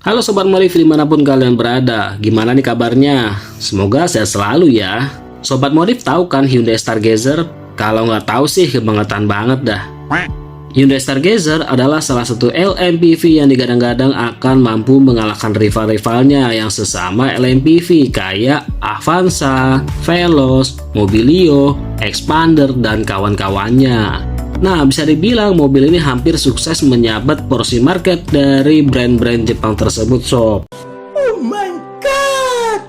Halo Sobat Modif dimanapun kalian berada, gimana nih kabarnya? Semoga sehat selalu ya. Sobat Modif tahu kan Hyundai Stargazer? Kalau nggak tahu sih kebangetan banget dah. Hyundai Stargazer adalah salah satu LMPV yang digadang-gadang akan mampu mengalahkan rival-rivalnya yang sesama LMPV kayak Avanza, Veloz, Mobilio, Expander, dan kawan-kawannya. Nah, bisa dibilang mobil ini hampir sukses menyabet porsi market dari brand-brand Jepang tersebut, sob. Oh my god!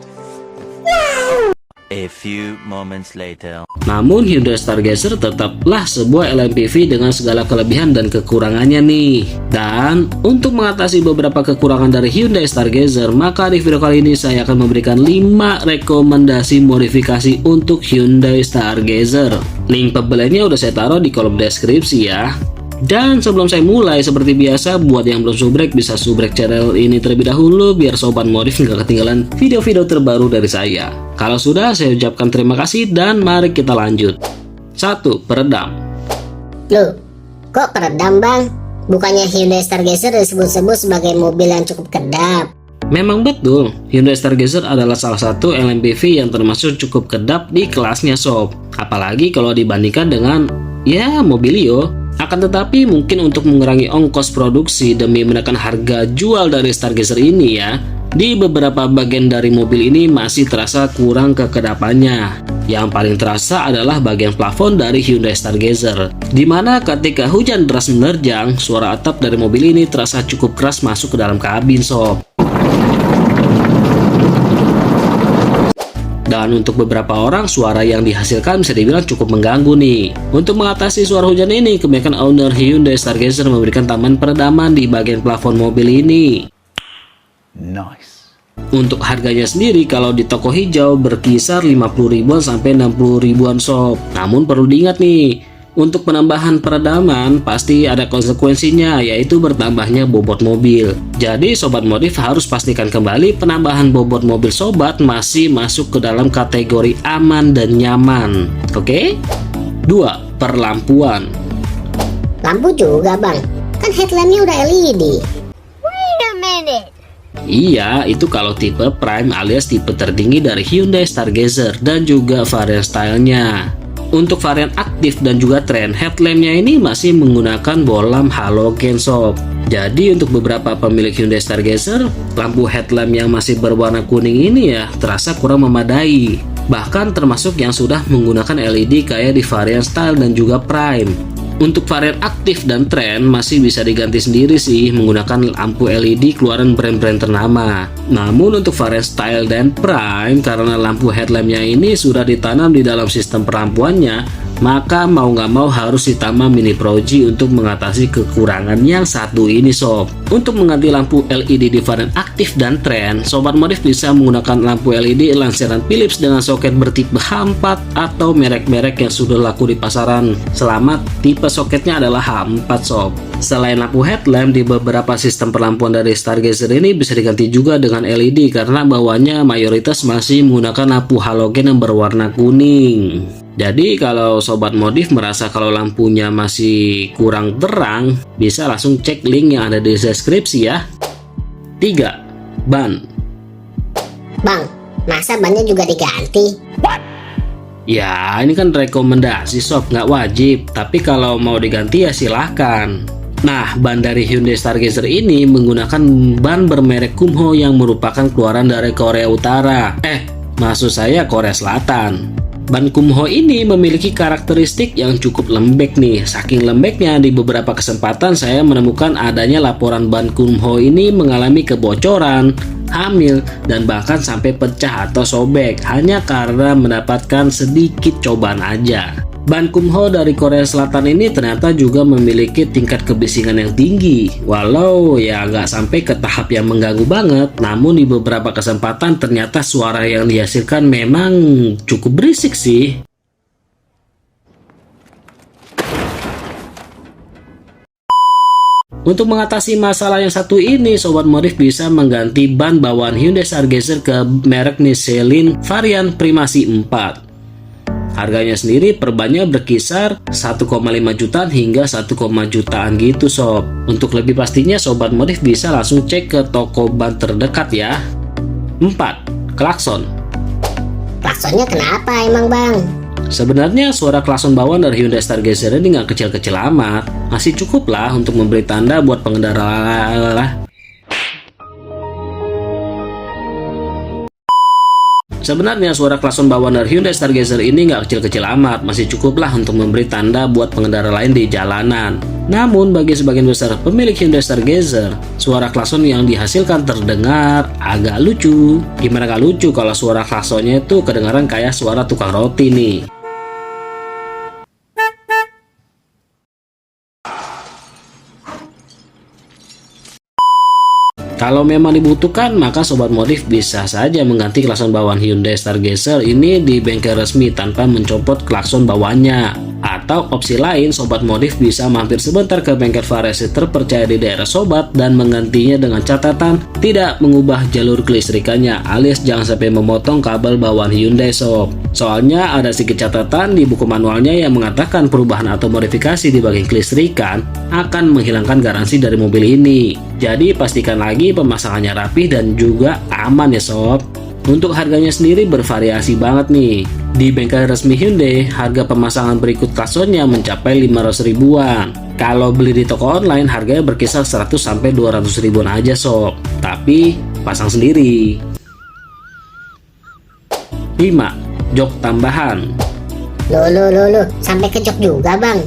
Wow! A few moments later. Namun Hyundai Stargazer tetaplah sebuah LMPV dengan segala kelebihan dan kekurangannya nih. Dan untuk mengatasi beberapa kekurangan dari Hyundai Stargazer, maka di video kali ini saya akan memberikan 5 rekomendasi modifikasi untuk Hyundai Stargazer. Link pembeliannya udah saya taruh di kolom deskripsi ya. Dan sebelum saya mulai, seperti biasa, buat yang belum subrek bisa subrek channel ini terlebih dahulu biar Sobat Modif nggak ketinggalan video-video terbaru dari saya. Kalau sudah, saya ucapkan terima kasih dan mari kita lanjut. 1. Peredam. Loh, kok peredam bang? Bukannya Hyundai Stargazer disebut-sebut sebagai mobil yang cukup kedap? Memang betul, Hyundai Stargazer adalah salah satu LMPV yang termasuk cukup kedap di kelasnya sob. Apalagi kalau dibandingkan dengan, ya, Mobilio. Akan tetapi mungkin untuk mengurangi ongkos produksi demi menekan harga jual dari Stargazer ini ya, di beberapa bagian dari mobil ini masih terasa kurang kekedapannya. Yang paling terasa adalah bagian plafon dari Hyundai Stargazer, dimana ketika hujan deras menerjang, suara atap dari mobil ini terasa cukup keras masuk ke dalam kabin sob. Dan untuk beberapa orang, suara yang dihasilkan bisa dibilang cukup mengganggu nih. Untuk mengatasi suara hujan ini, kebanyakan owner Hyundai Stargazer memberikan tambahan peredaman di bagian plafon mobil ini. Nice. Untuk harganya sendiri, kalau di toko hijau berkisar 50 ribuan sampai 60 ribuan sob. Namun perlu diingat nih, untuk penambahan peredaman pasti ada konsekuensinya, yaitu bertambahnya bobot mobil. Jadi Sobat Modif harus pastikan kembali penambahan bobot mobil Sobat masih masuk ke dalam kategori aman dan nyaman. Oke? 2. Perlampuan. Lampu juga bang, kan headlampnya udah LED. Wait a minute. Iya, itu kalau tipe Prime alias tipe tertinggi dari Hyundai Stargazer dan juga varian stylenya. Untuk varian aktif dan juga trend, headlampnya ini masih menggunakan bolam halogen sob. Jadi untuk beberapa pemilik Hyundai Stargazer, lampu headlamp yang masih berwarna kuning ini ya terasa kurang memadai. Bahkan termasuk yang sudah menggunakan LED kayak di varian style dan juga prime. Untuk varian aktif dan trend masih bisa diganti sendiri sih menggunakan lampu LED keluaran brand-brand ternama. Namun untuk varian style dan prime, karena lampu headlampnya ini sudah ditanam di dalam sistem perampuannya, maka mau nggak mau harus ditambah mini Pro-G untuk mengatasi kekurangan yang satu ini sob. Untuk mengganti lampu LED di varian aktif dan trend, Sobat Modif bisa menggunakan lampu LED lanseran Philips dengan soket bertipe H4 atau merek-merek yang sudah laku di pasaran. Selamat, tipe soketnya adalah H4 sob. Selain lampu headlamp, di beberapa sistem perlampuan dari Stargazer ini bisa diganti juga dengan LED karena bawahnya mayoritas masih menggunakan lampu halogen yang berwarna kuning. Jadi kalau Sobat Modif merasa kalau lampunya masih kurang terang, bisa langsung cek link yang ada di deskripsi ya. 3. Ban. Bang, masa bannya juga diganti? Ya, ini kan rekomendasi sob, nggak wajib. Tapi kalau mau diganti ya silahkan. Nah, ban dari Hyundai Stargazer ini menggunakan ban bermerek Kumho yang merupakan keluaran dari Korea Utara. Maksud saya Korea Selatan. Ban Kumho ini memiliki karakteristik yang cukup lembek nih. Saking lembeknya, di beberapa kesempatan saya menemukan adanya laporan ban Kumho ini mengalami kebocoran, hamil, dan bahkan sampai pecah atau sobek hanya karena mendapatkan sedikit cobaan aja. Ban Kumho dari Korea Selatan ini ternyata juga memiliki tingkat kebisingan yang tinggi. Walau ya nggak sampai ke tahap yang mengganggu banget, namun di beberapa kesempatan ternyata suara yang dihasilkan memang cukup berisik sih. Untuk mengatasi masalah yang satu ini, Sobat Modif bisa mengganti ban bawaan Hyundai Stargazer ke merek Michelin varian Primacy 4. Harganya sendiri per bannya berkisar 1,5 jutaan hingga 1, jutaan gitu sob. Untuk lebih pastinya sobat modif bisa langsung cek ke toko ban terdekat ya. 4. Klakson. Klaksonnya kenapa emang bang? Sebenarnya suara klakson bawaan dari Hyundai Stargazer ini nggak kecil-kecil amat. Masih cukup lah untuk memberi tanda buat pengendara. Sebenarnya suara klakson bawaan dari Hyundai Stargazer ini nggak kecil-kecil amat, masih cukup lah untuk memberi tanda buat pengendara lain di jalanan. Namun bagi sebagian besar pemilik Hyundai Stargazer, suara klakson yang dihasilkan terdengar agak lucu. Gimana gak lucu kalau suara klaksonnya itu kedengaran kayak suara tukang roti nih. Kalau memang dibutuhkan, maka sobat modif bisa saja mengganti klakson bawaan Hyundai Stargazer ini di bengkel resmi tanpa mencopot klakson bawahnya. Atau opsi lain, sobat modif bisa mampir sebentar ke bengkel variasi terpercaya di daerah sobat dan menggantinya dengan catatan tidak mengubah jalur kelistrikannya, alias jangan sampai memotong kabel bawaan Hyundai sob. Soalnya ada sedikit catatan di buku manualnya yang mengatakan perubahan atau modifikasi di bagian kelistrikan akan menghilangkan garansi dari mobil ini. Jadi pastikan lagi pemasangannya rapi dan juga aman ya sob. Untuk harganya sendiri bervariasi banget nih. Di bengkel resmi Hyundai, harga pemasangan berikut klaksonnya mencapai 500 ribuan. Kalau beli di toko online, harganya berkisar 100 sampai 200 ribuan aja sob. Tapi pasang sendiri. 5. Jok tambahan. Loh, sampai ke jok juga bang?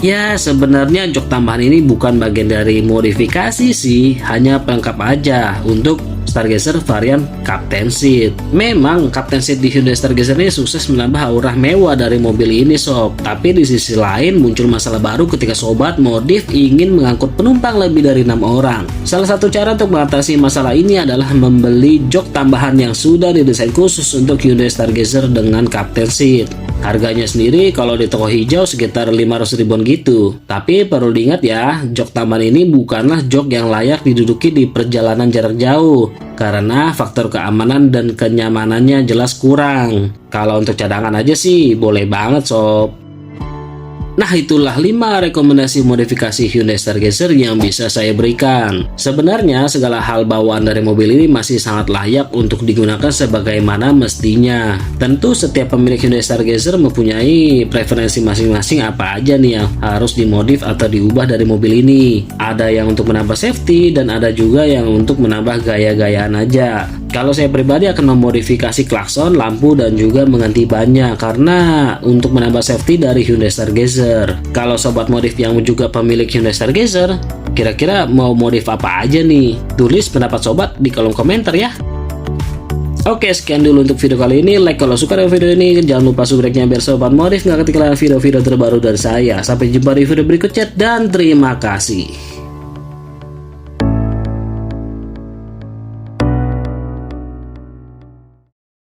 Ya, sebenarnya jok tambahan ini bukan bagian dari modifikasi sih, hanya pelengkap aja untuk Stargazer varian Captain Seat. Memang Captain Seat di Hyundai Stargazer ini sukses menambah aura mewah dari mobil ini sob. Tapi di sisi lain muncul masalah baru ketika sobat modif ingin mengangkut penumpang lebih dari 6 orang. Salah satu cara untuk mengatasi masalah ini adalah membeli jok tambahan yang sudah didesain khusus untuk Hyundai Stargazer dengan Captain Seat. Harganya sendiri kalau di toko hijau sekitar 500 ribuan gitu. Tapi perlu diingat ya, jok tambahan ini bukanlah jok yang layak diduduki di perjalanan jarak jauh, karena faktor keamanan dan kenyamanannya jelas kurang. Kalau untuk cadangan aja sih boleh banget sob. Nah, itulah 5 rekomendasi modifikasi Hyundai Stargazer yang bisa saya berikan. Sebenarnya segala hal bawaan dari mobil ini masih sangat layak untuk digunakan sebagaimana mestinya. Tentu setiap pemilik Hyundai Stargazer mempunyai preferensi masing-masing apa aja nih yang harus dimodif atau diubah dari mobil ini. Ada yang untuk menambah safety dan ada juga yang untuk menambah gaya-gayaan aja. Kalau saya pribadi akan memodifikasi klakson, lampu, dan juga mengganti bannya karena untuk menambah safety dari Hyundai Stargazer. Kalau sobat modif yang juga pemilik Hyundai Stargazer, kira-kira mau modif apa aja nih? Tulis pendapat sobat di kolom komentar ya. Oke, sekian dulu untuk video kali ini. Like kalau suka dengan video ini, jangan lupa subscribe-nya biar sobat modif nggak ketinggalan video-video terbaru dari saya. Sampai jumpa di video berikutnya dan terima kasih.